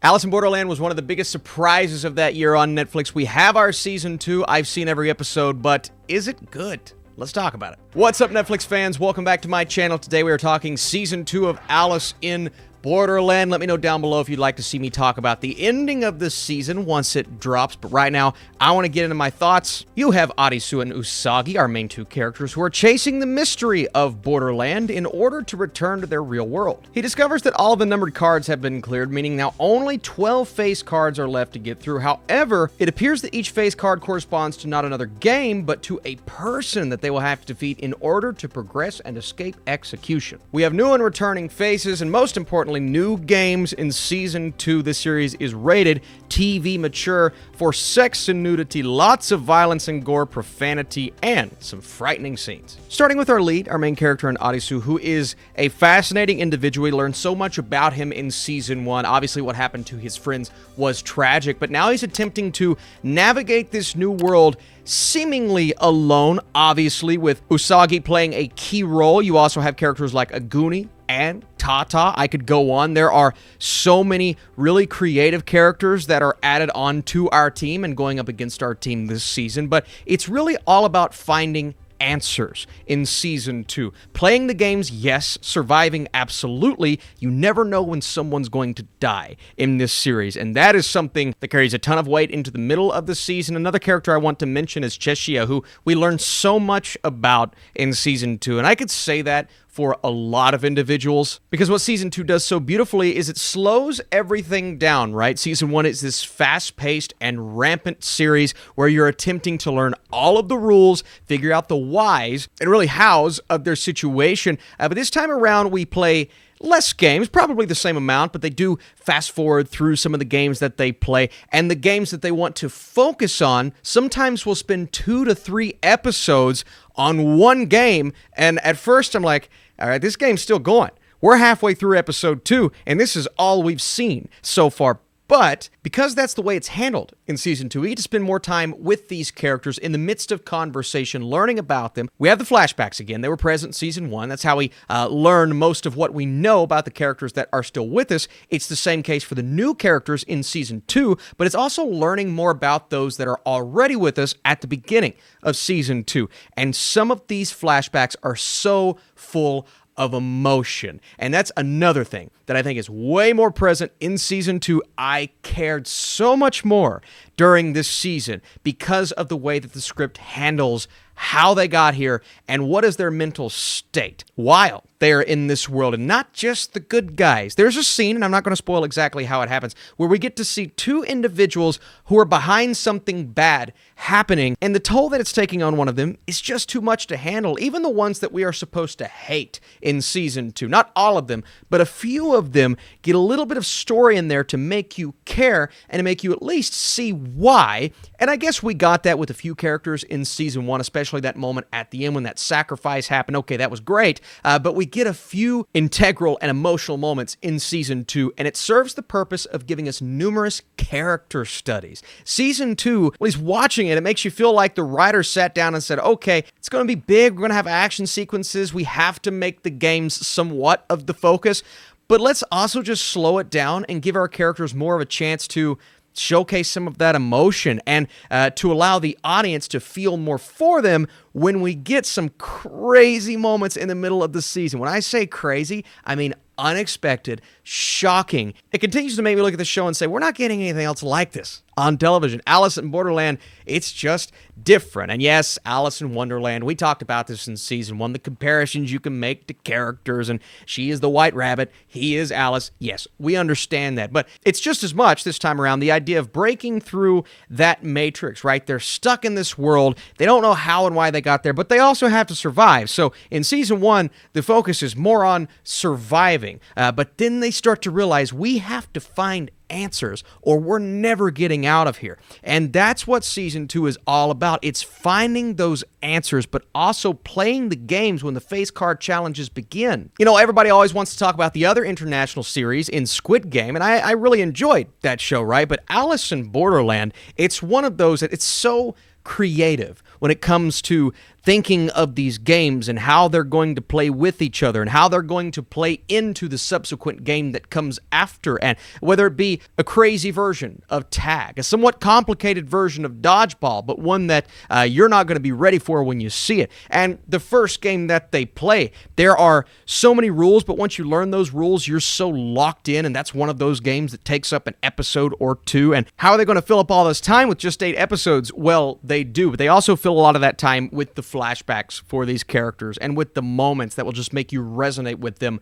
Alice in Borderland was one of the biggest surprises of that year on Netflix. We have our season 2. I've seen every episode, but is it good? Let's talk about it. What's up, Netflix fans? Welcome back to my channel. Today we are talking season 2 of Alice in Borderland. Let me know down below if you'd like to see me talk about the ending of this season once it drops. But right now, I want to get into my thoughts. You have Arisu and Usagi, our main two characters, who are chasing the mystery of Borderland in order to return to their real world. He discovers that all the numbered cards have been cleared, meaning now only 12 face cards are left to get through. However, it appears that each face card corresponds to not another game, but to a person that they will have to defeat in order to progress and escape execution. We have new and returning faces, and most importantly, new games in Season 2. This series is rated TV mature for sex and nudity, lots of violence and gore, profanity, and some frightening scenes. Starting with our lead, our main character in Arisu, who is a fascinating individual. We learned so much about him in Season 1. Obviously, what happened to his friends was tragic, but now he's attempting to navigate this new world seemingly alone, obviously, with Usagi playing a key role. You also have characters like Aguni and Tata. I could go on. There are so many really creative characters that are added onto our team and going up against our team this season, but it's really all about finding answers in Season 2. Playing the games, yes. Surviving, absolutely. You never know when someone's going to die in this series, and that is something that carries a ton of weight into the middle of the season. Another character I want to mention is Tsuchiya, who we learned so much about in Season 2, and I could say that for a lot of individuals, because what Season 2 does so beautifully is it slows everything down, right? Season 1 is this fast-paced and rampant series where you're attempting to learn all of the rules, figure out the whys, and really hows of their situation. But this time around, we play less games, probably the same amount, but they do fast forward through some of the games that they play, and the games that they want to focus on sometimes will spend 2 to 3 episodes on one game, and at first I'm like, all right, this game's still going. We're halfway through episode 2, and this is all we've seen so far. But because that's the way it's handled in Season 2, we get to spend more time with these characters in the midst of conversation, learning about them. We have the flashbacks again. They were present in Season 1. That's how we learn most of what we know about the characters that are still with us. It's the same case for the new characters in Season 2, but it's also learning more about those that are already with us at the beginning of Season 2. And some of these flashbacks are so full of emotion. And that's another thing that I think is way more present in Season 2. I cared so much more during this season because of the way that the script handles how they got here and what is their mental state while they are in this world, and not just the good guys. There's a scene, and I'm not going to spoil exactly how it happens, where we get to see 2 individuals who are behind something bad happening, and the toll that it's taking on one of them is just too much to handle. Even the ones that we are supposed to hate in Season 2, not all of them, but a few of them get a little bit of story in there to make you care and to make you at least see why. And I guess we got that with a few characters in Season 1, especially that moment at the end when that sacrifice happened. Okay, that was great, but we get a few integral and emotional moments in Season 2, and it serves the purpose of giving us numerous character studies. Season 2, at least watching it makes you feel like the writer sat down and said, okay, it's going to be big, we're going to have action sequences, we have to make the games somewhat of the focus, but let's also just slow it down and give our characters more of a chance to showcase some of that emotion and to allow the audience to feel more for them when we get some crazy moments in the middle of the season. When I say crazy, I mean unexpected, shocking. It continues to make me look at the show and say, we're not getting anything else like this on television. Alice in Borderland, it's just different. And yes, Alice in Wonderland, we talked about this in Season 1, the comparisons you can make to characters, and she is the White Rabbit, he is Alice. Yes, we understand that, but it's just as much this time around the idea of breaking through that matrix, right? They're stuck in this world. They don't know how and why they got there, but they also have to survive. So in Season 1, the focus is more on surviving, but then they start to realize we have to find answers or we're never getting out of here. And that's what Season 2 is all about. It's finding those answers, but also playing the games when the face card challenges begin. You know, everybody always wants to talk about the other international series in Squid Game, and I really enjoyed that show, right? But Alice in Borderland, it's one of those that it's so creative when it comes to thinking of these games and how they're going to play with each other and how they're going to play into the subsequent game that comes after. And whether it be a crazy version of tag, a somewhat complicated version of dodgeball, but one that you're not going to be ready for when you see it. And the first game that they play, there are so many rules, but once you learn those rules, you're so locked in, and that's one of those games that takes up an episode or two. And how are they going to fill up all this time with just 8 episodes? Well, they do, but they also fill a lot of that time with the flashbacks for these characters and with the moments that will just make you resonate with them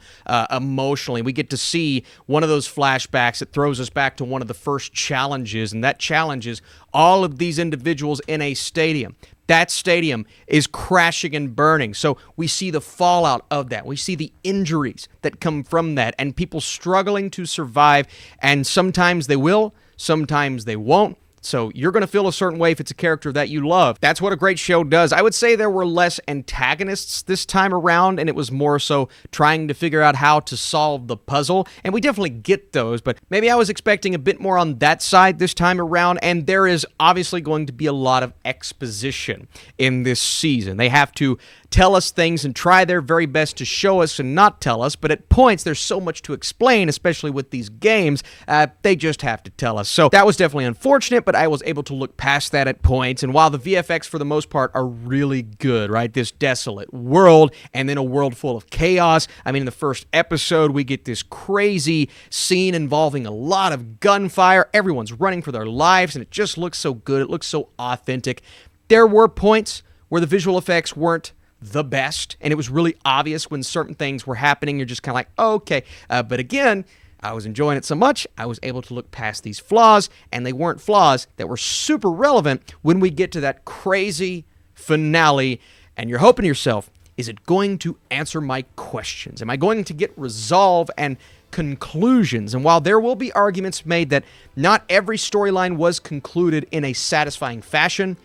emotionally. We get to see one of those flashbacks that throws us back to one of the first challenges, and that challenge is all of these individuals in a stadium. That stadium is crashing and burning. So we see the fallout of that. We see the injuries that come from that and people struggling to survive. And sometimes they will, sometimes they won't. So you're going to feel a certain way if it's a character that you love. That's what a great show does. I would say there were less antagonists this time around, and it was more so trying to figure out how to solve the puzzle. And we definitely get those, but maybe I was expecting a bit more on that side this time around, and there is obviously going to be a lot of exposition in this season. They have to tell us things and try their very best to show us and not tell us, but at points there's so much to explain, especially with these games, they just have to tell us. So that was definitely unfortunate, but I was able to look past that at points, and while the VFX for the most part are really good, right? This desolate world, and then a world full of chaos. I mean, in the first episode, we get this crazy scene involving a lot of gunfire. Everyone's running for their lives, and it just looks so good. It looks so authentic. There were points where the visual effects weren't the best, and it was really obvious when certain things were happening. You're just kind of like, oh, okay. But again, I was enjoying it so much, I was able to look past these flaws, and they weren't flaws that were super relevant when we get to that crazy finale, and you're hoping to yourself, is it going to answer my questions? Am I going to get resolve and conclusions? And while there will be arguments made that not every storyline was concluded in a satisfying fashion,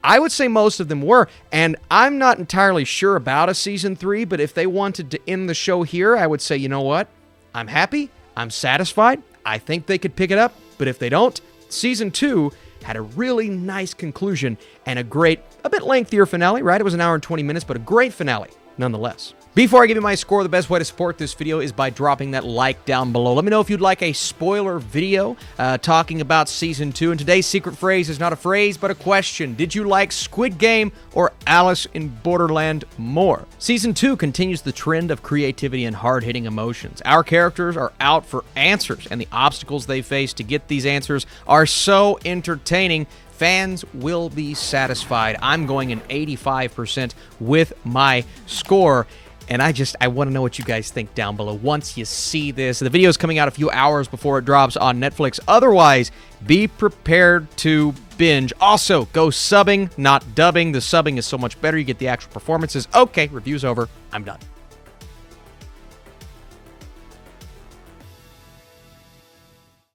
I would say most of them were, and I'm not entirely sure about a Season 3, but if they wanted to end the show here, I would say, you know what? I'm happy, I'm satisfied, I think they could pick it up, but if they don't, Season 2 had a really nice conclusion and a great, a bit lengthier finale, right? It was an hour and 20 minutes, but a great finale nonetheless. Before I give you my score, the best way to support this video is by dropping that like down below. Let me know if you'd like a spoiler video talking about Season 2. And today's secret phrase is not a phrase, but a question. Did you like Squid Game or Alice in Borderland more? Season 2 continues the trend of creativity and hard-hitting emotions. Our characters are out for answers, and the obstacles they face to get these answers are so entertaining. Fans will be satisfied. I'm going an 85% with my score. And I want to know what you guys think down below once you see this. The video is coming out a few hours before it drops on Netflix. Otherwise, be prepared to binge. Also, go subbing, not dubbing. The subbing is so much better. You get the actual performances. Okay, review's over. I'm done.